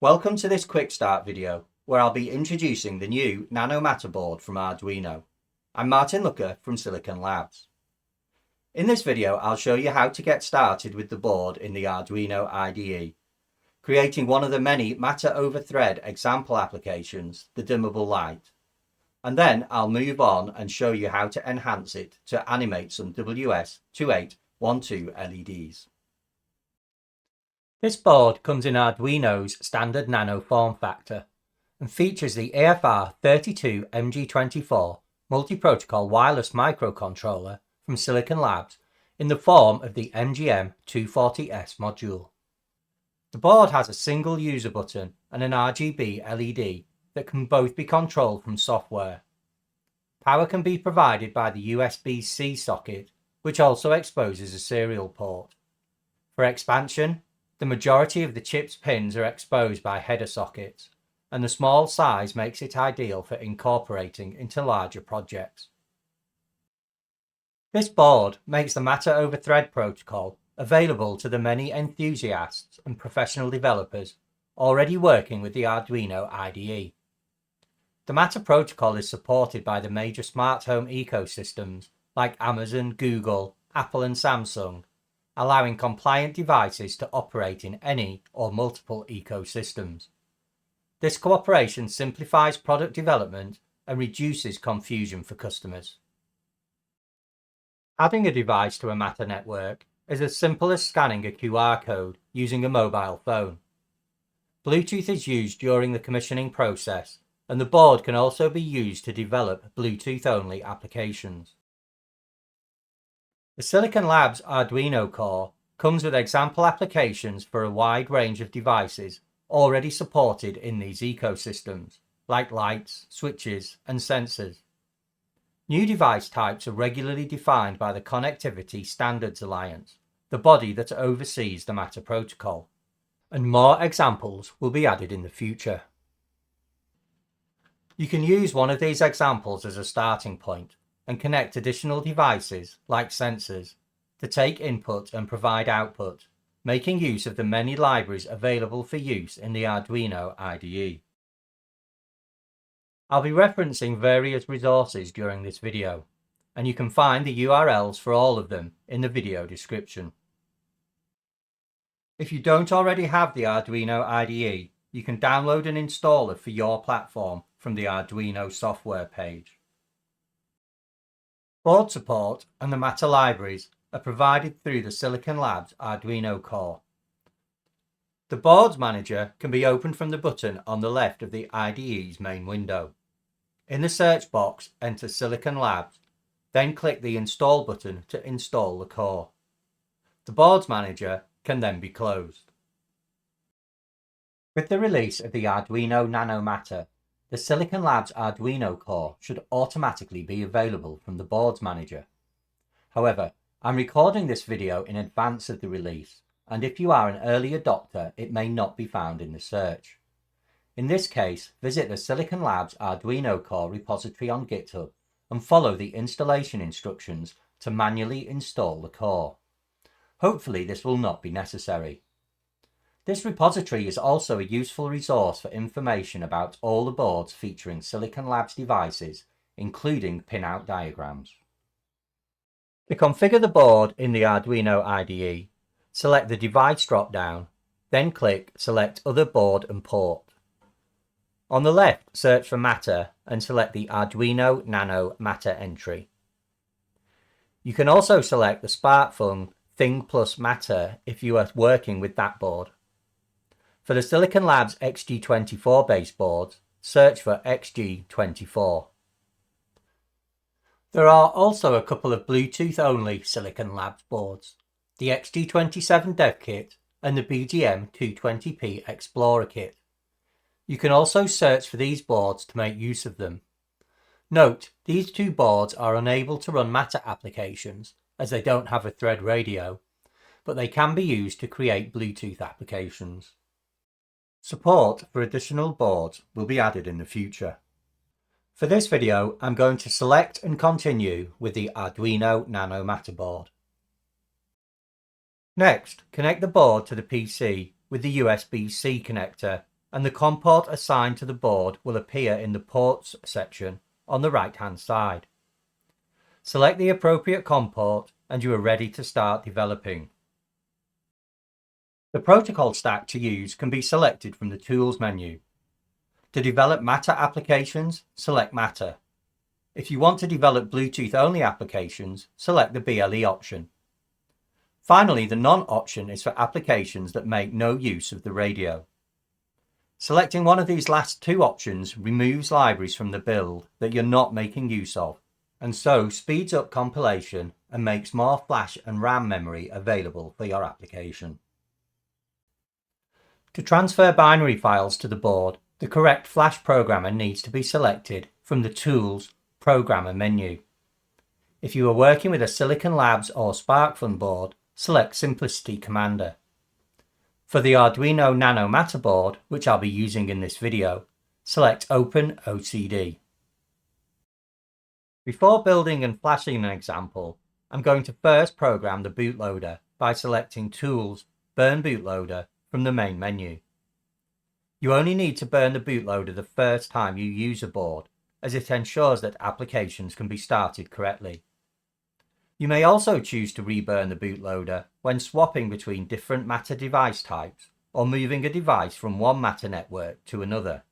Welcome to this quick start video where I'll be introducing the new Nano Matter board from Arduino. I'm Martin Looker from Silicon Labs. In this video I'll show you how to get started with the board in the Arduino IDE, creating one of the many Matter over Thread example applications, the dimmable light. And then I'll move on and show you how to enhance it to animate some WS2812 LEDs. This board comes in Arduino's standard Nano form factor and features the AFR32MG24 multi-protocol wireless microcontroller from Silicon Labs in the form of the MGM240S module. The board has a single user button and an RGB LED that can both be controlled from software. Power can be provided by the USB-C socket, which also exposes a serial port. For expansion, the majority of the chip's pins are exposed by header sockets, and the small size makes it ideal for incorporating into larger projects. This board makes the Matter over Thread protocol available to the many enthusiasts and professional developers already working with the Arduino IDE. The Matter protocol is supported by the major smart home ecosystems like Amazon, Google, Apple and Samsung, allowing compliant devices to operate in any or multiple ecosystems. This cooperation simplifies product development and reduces confusion for customers. Adding a device to a Matter network is as simple as scanning a QR code using a mobile phone. Bluetooth is used during the commissioning process, and the board can also be used to develop Bluetooth-only applications. The Silicon Labs Arduino core comes with example applications for a wide range of devices already supported in these ecosystems, like lights, switches, and sensors. New device types are regularly defined by the Connectivity Standards Alliance, the body that oversees the Matter protocol, and more examples will be added in the future. You can use one of these examples as a starting point and connect additional devices, like sensors, to take input and provide output, making use of the many libraries available for use in the Arduino IDE. I'll be referencing various resources during this video, and you can find the URLs for all of them in the video description. If you don't already have the Arduino IDE, you can download an installer for your platform from the Arduino software page. Board support and the Matter libraries are provided through the Silicon Labs Arduino core. The Boards Manager can be opened from the button on the left of the IDE's main window. In the search box, enter Silicon Labs, then click the Install button to install the core. The Boards Manager can then be closed. With the release of the Arduino Nano Matter, the Silicon Labs Arduino core should automatically be available from the Boards Manager. However, I'm recording this video in advance of the release, and if you are an early adopter, it may not be found in the search. In this case, visit the Silicon Labs Arduino core repository on GitHub and follow the installation instructions to manually install the core. Hopefully this will not be necessary. This repository is also a useful resource for information about all the boards featuring Silicon Labs devices, including pinout diagrams. To configure the board in the Arduino IDE, select the Device drop-down, then click Select Other Board and Port. On the left, search for Matter and select the Arduino Nano Matter entry. You can also select the SparkFun Thing Plus Matter if you are working with that board. For the Silicon Labs XG24 base boards, search for XG24. There are also a couple of Bluetooth-only Silicon Labs boards, the XG27 Dev Kit and the BGM220p Explorer Kit. You can also search for these boards to make use of them. Note, these two boards are unable to run Matter applications as they don't have a thread radio, but they can be used to create Bluetooth applications. Support for additional boards will be added in the future. For this video, I'm going to select and continue with the Arduino Nano Matter board. Next, connect the board to the PC with the USB-C connector and the COM port assigned to the board will appear in the Ports section on the right-hand side. Select the appropriate COM port and you are ready to start developing. The protocol stack to use can be selected from the Tools menu. To develop Matter applications, select Matter. If you want to develop Bluetooth-only applications, select the BLE option. Finally, the None option is for applications that make no use of the radio. Selecting one of these last two options removes libraries from the build that you're not making use of, and so speeds up compilation and makes more flash and RAM memory available for your application. To transfer binary files to the board, the correct flash programmer needs to be selected from the Tools Programmer menu. If you are working with a Silicon Labs or SparkFun board, select Simplicity Commander. For the Arduino Nano Matter board, which I'll be using in this video, select Open OCD. Before building and flashing an example, I'm going to first program the bootloader by selecting Tools, Burn Bootloader from the main menu. You only need to burn the bootloader the first time you use a board, as it ensures that applications can be started correctly. You may also choose to reburn the bootloader when swapping between different Matter device types or moving a device from one Matter network to another.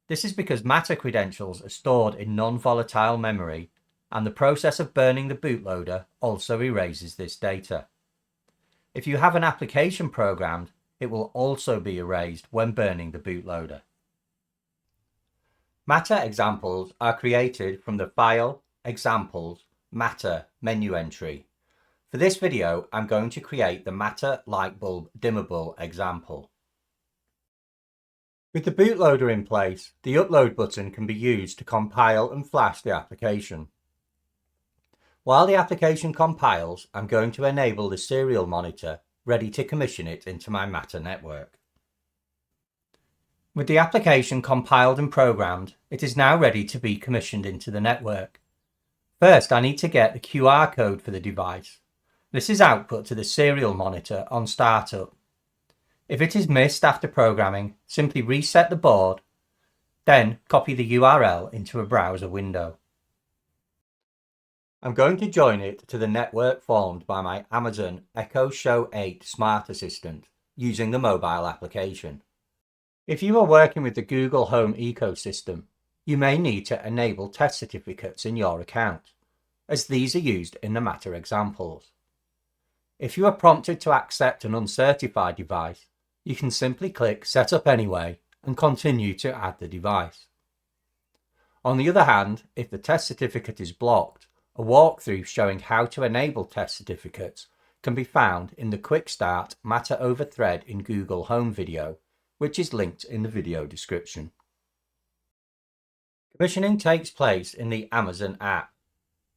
This is because Matter credentials are stored in non-volatile memory, and the process of burning the bootloader also erases this data. If you have an application programmed, it will also be erased when burning the bootloader. Matter examples are created from the File, Examples, Matter menu entry. For this video, I'm going to create the Matter Light Bulb Dimmable example. With the bootloader in place, the Upload button can be used to compile and flash the application. While the application compiles, I'm going to enable the serial monitor, ready to commission it into my Matter network. With the application compiled and programmed, it is now ready to be commissioned into the network. First, I need to get the QR code for the device. This is output to the serial monitor on startup. If it is missed after programming, simply reset the board, then copy the URL into a browser window. I'm going to join it to the network formed by my Amazon Echo Show 8 Smart Assistant using the mobile application. If you are working with the Google Home ecosystem, you may need to enable test certificates in your account, as these are used in the Matter examples. If you are prompted to accept an uncertified device, you can simply click Set Up Anyway and continue to add the device. On the other hand, if the test certificate is blocked, a walkthrough showing how to enable test certificates can be found in the Quick Start Matter over Thread in Google Home video, which is linked in the video description. Commissioning takes place in the Amazon app.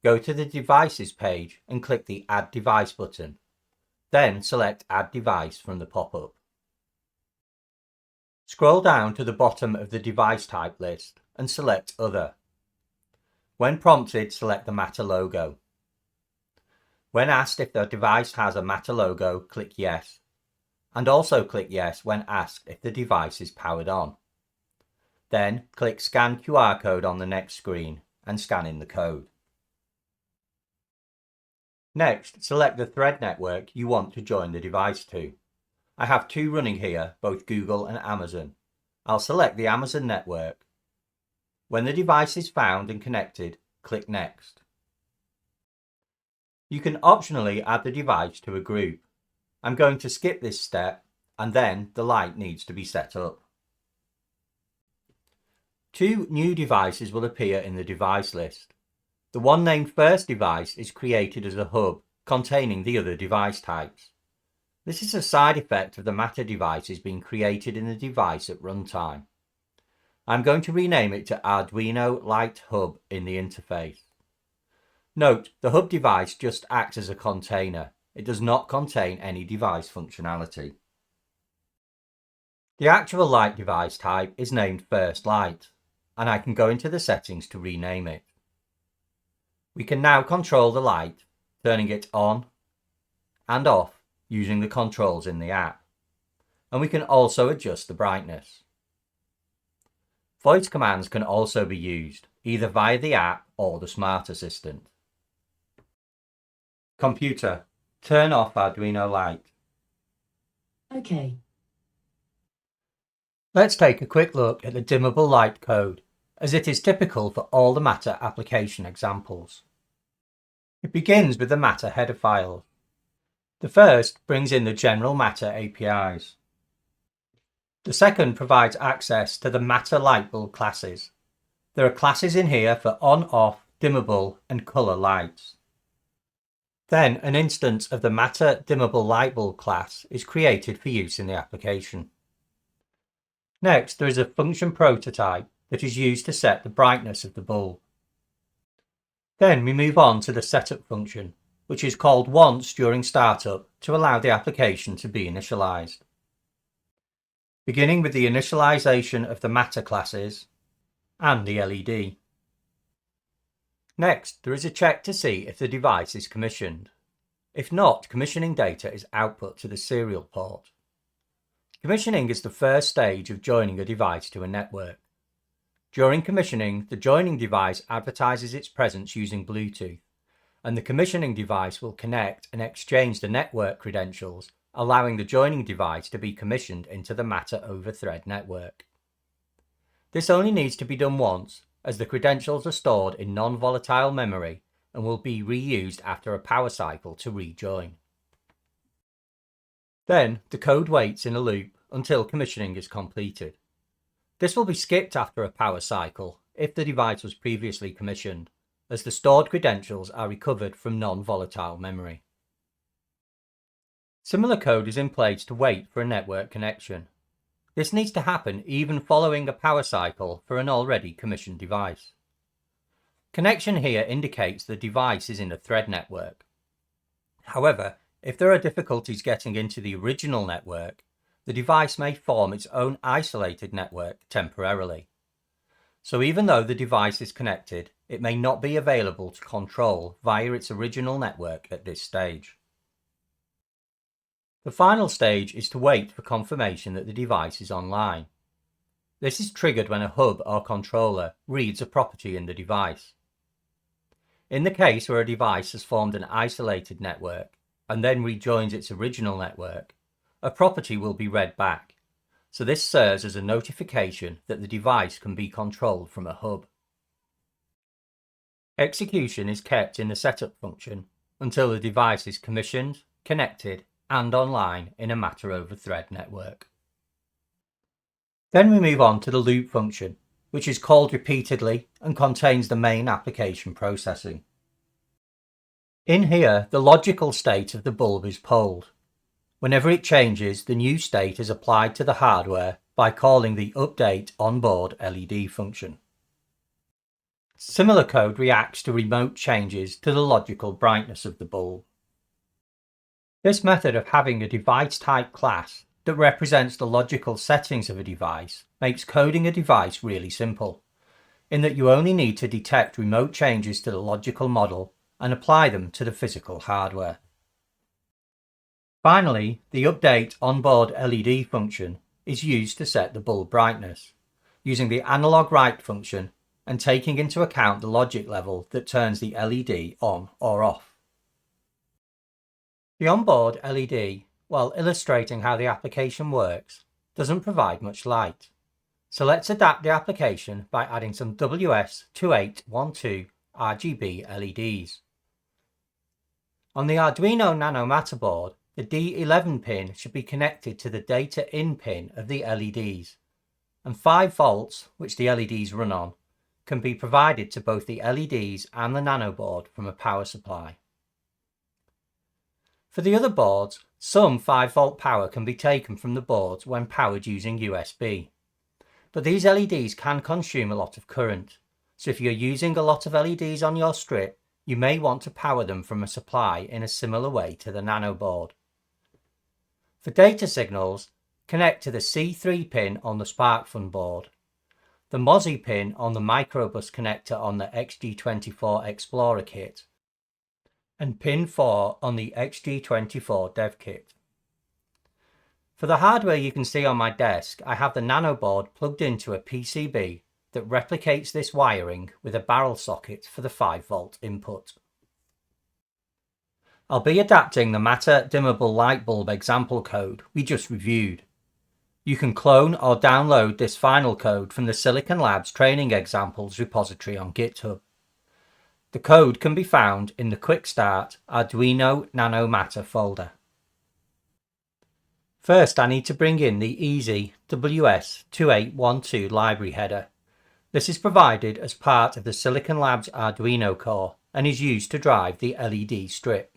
Go to the Devices page and click the Add Device button. Then select Add Device from the pop-up. Scroll down to the bottom of the device type list and select Other. When prompted, select the Matter logo. When asked if the device has a Matter logo, click Yes, and also click Yes when asked if the device is powered on. Then click Scan QR code on the next screen and scan in the code. Next, select the thread network you want to join the device to. I have two running here, both Google and Amazon. I'll select the Amazon network. When the device is found and connected, click Next. You can optionally add the device to a group. I'm going to skip this step, and then the light needs to be set up. Two new devices will appear in the device list. The one named First Device is created as a hub containing the other device types. This is a side effect of the Matter devices being created in the device at runtime. I'm going to rename it to Arduino Light Hub in the interface. Note, the hub device just acts as a container. It does not contain any device functionality. The actual light device type is named First Light, and I can go into the settings to rename it. We can now control the light, turning it on and off using the controls in the app. and we can also adjust the brightness. Voice commands can also be used, either via the app or the Smart Assistant. Computer, turn off Arduino light. OK. Let's take a quick look at the dimmable light code, as it is typical for all the Matter application examples. It begins with the Matter header files. The first brings in the general Matter APIs. The second provides access to the Matter lightbulb classes. There are classes in here for on-off, dimmable and colour lights. Then an instance of the Matter Dimmable Lightbulb class is created for use in the application. Next, there is a function prototype that is used to set the brightness of the bulb. Then we move on to the setup function, which is called once during startup to allow the application to be initialized. Beginning with the initialization of the Matter classes and the LED. Next, there is a check to see if the device is commissioned. If not, commissioning data is output to the serial port. Commissioning is the first stage of joining a device to a network. During commissioning, the joining device advertises its presence using Bluetooth, and the commissioning device will connect and exchange the network credentials, allowing the joining device to be commissioned into the Matter over Thread network. This only needs to be done once, as the credentials are stored in non-volatile memory and will be reused after a power cycle to rejoin. Then the code waits in a loop until commissioning is completed. This will be skipped after a power cycle if the device was previously commissioned, as the stored credentials are recovered from non-volatile memory. Similar code is in place to wait for a network connection. This needs to happen even following a power cycle for an already commissioned device. Connection here indicates the device is in a thread network. However, if there are difficulties getting into the original network, the device may form its own isolated network temporarily. So even though the device is connected, it may not be available to control via its original network at this stage. The final stage is to wait for confirmation that the device is online. This is triggered when a hub or controller reads a property in the device. In the case where a device has formed an isolated network and then rejoins its original network, a property will be read back. So this serves as a notification that the device can be controlled from a hub. Execution is kept in the setup function until the device is commissioned, connected, and online in a Matter over Thread network. Then we move on to the loop function, which is called repeatedly and contains the main application processing. In here, the logical state of the bulb is polled. Whenever it changes, the new state is applied to the hardware by calling the update onboard LED function. Similar code reacts to remote changes to the logical brightness of the bulb. This method of having a device type class that represents the logical settings of a device makes coding a device really simple, in that you only need to detect remote changes to the logical model and apply them to the physical hardware. Finally, the update onboard LED function is used to set the bulb brightness, using the analog write function and taking into account the logic level that turns the LED on or off. The onboard LED, while illustrating how the application works, doesn't provide much light. So let's adapt the application by adding some WS2812 RGB LEDs. On the Arduino Nano Matter board, the D11 pin should be connected to the data in pin of the LEDs, and 5 volts, which the LEDs run on, can be provided to both the LEDs and the Nano board from a power supply. For the other boards, some 5-volt power can be taken from the boards when powered using USB. But these LEDs can consume a lot of current, so if you're using a lot of LEDs on your strip, you may want to power them from a supply in a similar way to the Nano board. For data signals, connect to the C3 pin on the SparkFun board, the MOSI pin on the microbus connector on the XG24 Explorer kit, and pin 4 on the XG24 dev kit. For the hardware you can see on my desk, I have the Nano board plugged into a PCB that replicates this wiring with a barrel socket for the 5-volt input. I'll be adapting the Matter Dimmable Light Bulb example code we just reviewed. You can clone or download this final code from the Silicon Labs Training Examples repository on GitHub. The code can be found in the Quick Start Arduino Nano Matter folder. First, I need to bring in the easy WS2812 library header. This is provided as part of the Silicon Labs Arduino core and is used to drive the LED strip.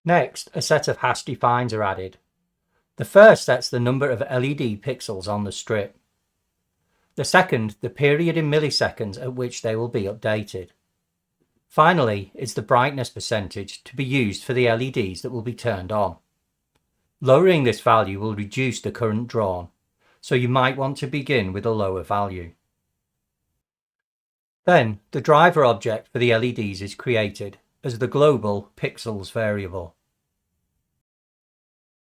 Next, a set of hash defines are added. The first sets the number of LED pixels on the strip. The second, the period in milliseconds at which they will be updated. Finally, is the brightness percentage to be used for the LEDs that will be turned on. Lowering this value will reduce the current drawn, so you might want to begin with a lower value. Then, the driver object for the LEDs is created as the global pixels variable.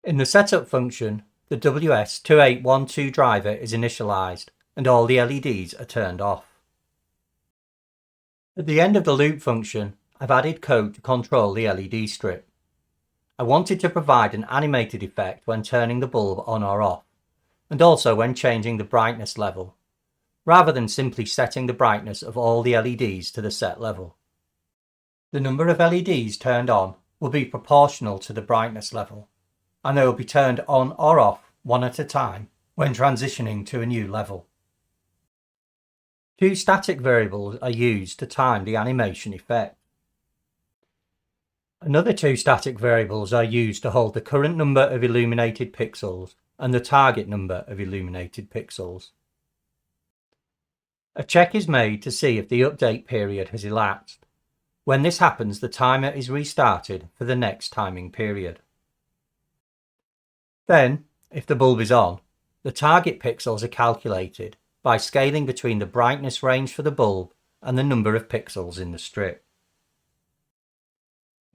In the setup function, the WS2812 driver is initialized and all the LEDs are turned off. At the end of the loop function, I've added code to control the LED strip. I wanted to provide an animated effect when turning the bulb on or off, and also when changing the brightness level, rather than simply setting the brightness of all the LEDs to the set level. The number of LEDs turned on will be proportional to the brightness level, and they will be turned on or off one at a time when transitioning to a new level. Two static variables are used to time the animation effect. Another two static variables are used to hold the current number of illuminated pixels and the target number of illuminated pixels. A check is made to see if the update period has elapsed. When this happens, the timer is restarted for the next timing period. Then, if the bulb is on, the target pixels are calculated by scaling between the brightness range for the bulb and the number of pixels in the strip.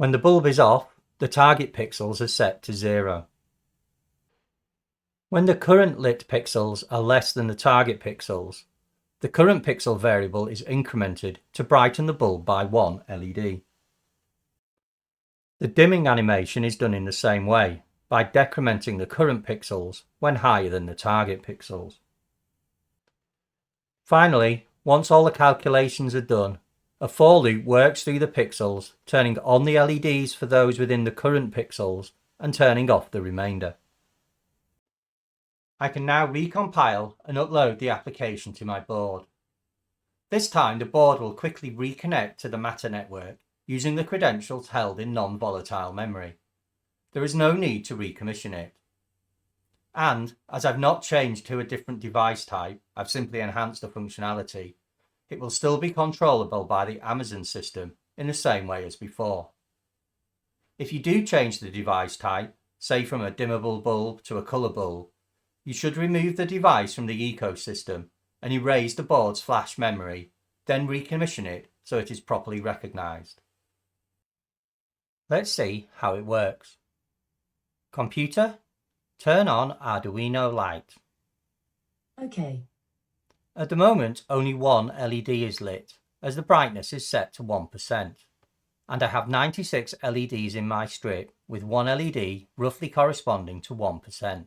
When the bulb is off, the target pixels are set to 0. When the current lit pixels are less than the target pixels, the current pixel variable is incremented to brighten the bulb by 1 LED. The dimming animation is done in the same way, by decrementing the current pixels when higher than the target pixels. Finally, once all the calculations are done, a for loop works through the pixels, turning on the LEDs for those within the current pixels and turning off the remainder. I can now recompile and upload the application to my board. This time the board will quickly reconnect to the Matter network using the credentials held in non-volatile memory. There is no need to recommission it. And, as I've not changed to a different device type, I've simply enhanced the functionality, it will still be controllable by the Amazon system in the same way as before. If you do change the device type, say from a dimmable bulb to a colour bulb, you should remove the device from the ecosystem and erase the board's flash memory, then recommission it so it is properly recognised. Let's see how it works. Computer, turn on Arduino Light. Okay. At the moment, only one LED is lit, as the brightness is set to 1%, and I have 96 LEDs in my strip, with one LED roughly corresponding to 1%.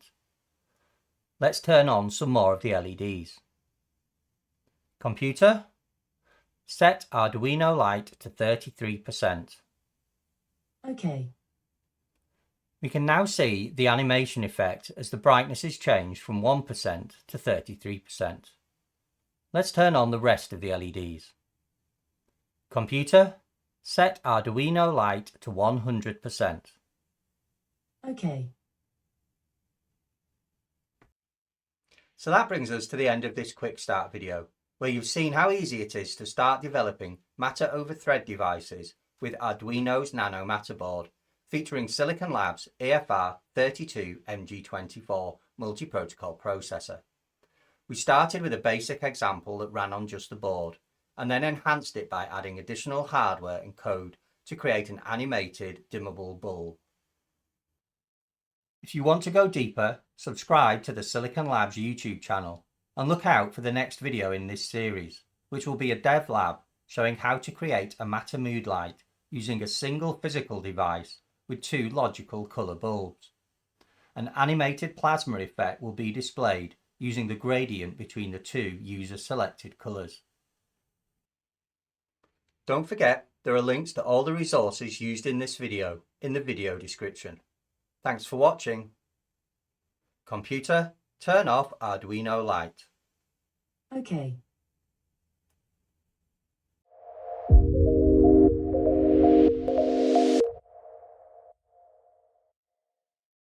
Let's turn on some more of the LEDs. Computer, set Arduino Light to 33%. Okay. We can now see the animation effect as the brightness is changed from 1% to 33%. Let's turn on the rest of the LEDs. Computer, set Arduino Light to 100%. Okay. So that brings us to the end of this quick start video, where you've seen how easy it is to start developing Matter over Thread devices with Arduino's Nano Matter board, featuring Silicon Labs EFR32MG24 multi-protocol processor. We started with a basic example that ran on just the board, and then enhanced it by adding additional hardware and code to create an animated dimmable bulb. If you want to go deeper, subscribe to the Silicon Labs YouTube channel and look out for the next video in this series, which will be a dev lab showing how to create a Matter mood light using a single physical device with two logical colour bulbs. An animated plasma effect will be displayed using the gradient between the two user-selected colours. Don't forget, there are links to all the resources used in this video in the video description. Thanks for watching. Computer, turn off Arduino light. Okay.